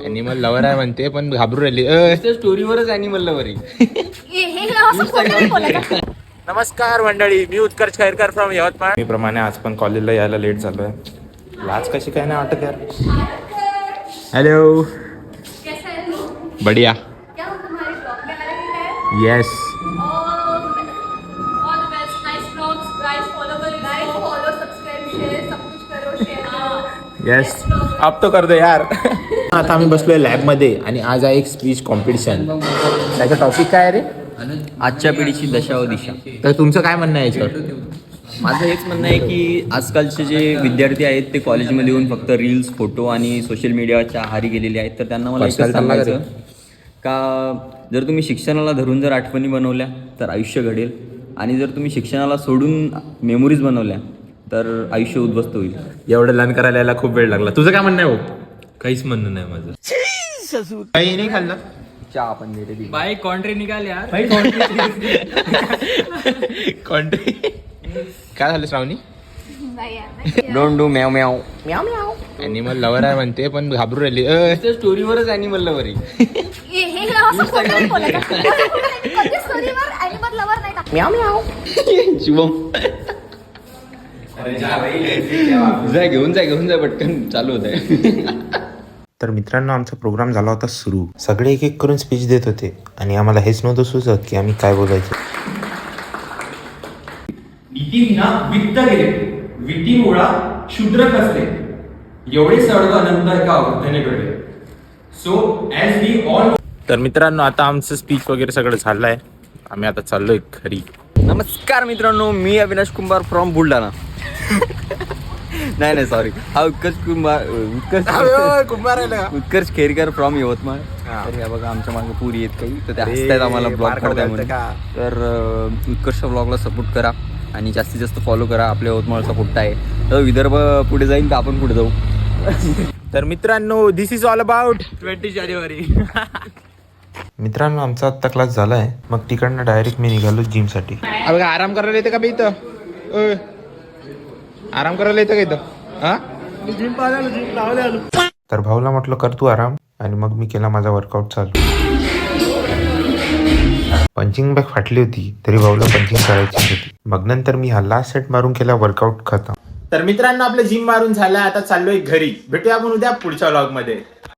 Animal lover आहे म्हणते पण घाबरू राहिली. स्टोरीवरच ॲनिमल लवर आहे. नमस्कार मंडळी, मी उत्कर्ष खैरकर फ्रॉम यवतमाळ. मी प्रमाणे आज पण कॉलेजला यायला लेट झालोय. लाज कशी काय नाही वाटत यार. हॅलो, बढिया. येस, येस, अब तो कर दो यार. आता आम्ही बसलोय लॅबमध्ये आणि आज आहे एक स्पीच कॉम्पिटिशन. त्याचा टॉपिक काय आहे रे? आजच्या पिढीची दशा व दिशा. तर तुमचं काय म्हणणं आहे याच्यावर? माझं हेच म्हणणं आहे की आजकालचे जे विद्यार्थी आहेत ते कॉलेजमध्ये येऊन फक्त रील्स, फोटो आणि सोशल मीडियाच्या आहारी गेलेले आहेत. तर त्यांना मला एकच सांगायचं का जर तुम्ही शिक्षणाला धरून जर आठवणी बनवल्या तर आयुष्य घडेल, आणि जर तुम्ही शिक्षणाला सोडून मेमोरीज बनवल्या तर आयुष्य उद्ध्वस्त होईल. एवढं लर्न करायला यायला खूप वेळ लागला. तुझं काय म्हणणं आहे? काहीच म्हणणं नाही माझं. काही नाही खाल्लं. चहा आपण देते बाई कॉन्ट्री निघाल यार. कॉन्ट्री. काय झालं Shravani? Don't do meow meow. Animal lover आहे म्हणते पण घाबरू राहिली. स्टोरीवरच ॲनिमल लवर आहे. शुभम घेऊन जा पटकन, चालू होत आहे. तर मित्रांनो, आमचा प्रोग्राम झाला होता सुरू. सगळे एक एक करून स्पीच देत होते आणि आम्हाला हेच नव्हतं सुचत की आम्ही काय बोलायचं. नीतीविना वित्त गेले, विटीमुळा शूद्र कसले, एवढे सर्व अनंत एका अवधाने घडले. So as we all. तर मित्रांनो, आता आमचं स्पीच वगैरे सगळं झालं आहे. आम्ही आता चाललोय घरी. नमस्कार मित्रांनो, मी अविनाश कुंभार फ्रॉम बुलढाणा. नाही सॉरी, हा उत्कर्ष खेरकर फ्रॉम यवतमाळ. तर या बघा आमच्या मागे पुरी येत काही, तर त्या हसतायत आम्हाला ब्लॉग करताय म्हणून. तर उत्कर्ष ब्लॉगला सपोर्ट करा आणि जास्तीत जास्त फॉलो करा. आपल्या यवतमाळचा पोट्टा आहे, तर विदर्भ पुढे जाईल तर आपण पुढे जाऊ. तर मित्रांनो, दिस इज ऑल अबाउट 20 जानेवारी. मित्रांनो, आमचा आत्ता क्लास झाला आहे. मग तिकडनं डायरेक्ट मी निघालो जिमसाठी. बघा, आराम करायला येते का बे इथं? आराम करायला येतं का इथं? हा, तर भाऊला म्हटलं कर तू आराम, आणि मग मी केला माझा वर्कआउट चालू. पंचिंग बॅग फाटली होती तरी भाऊला पंचिंग करायची होती. मग नंतर मी हा लास्ट सेट मारून केला वर्कआउट खतम. तर मित्रांनो, आपलं जिम मारून झालं. आता चाललोय घरी. भेटूया आपण उद्या पुढच्या व्लॉग मध्ये.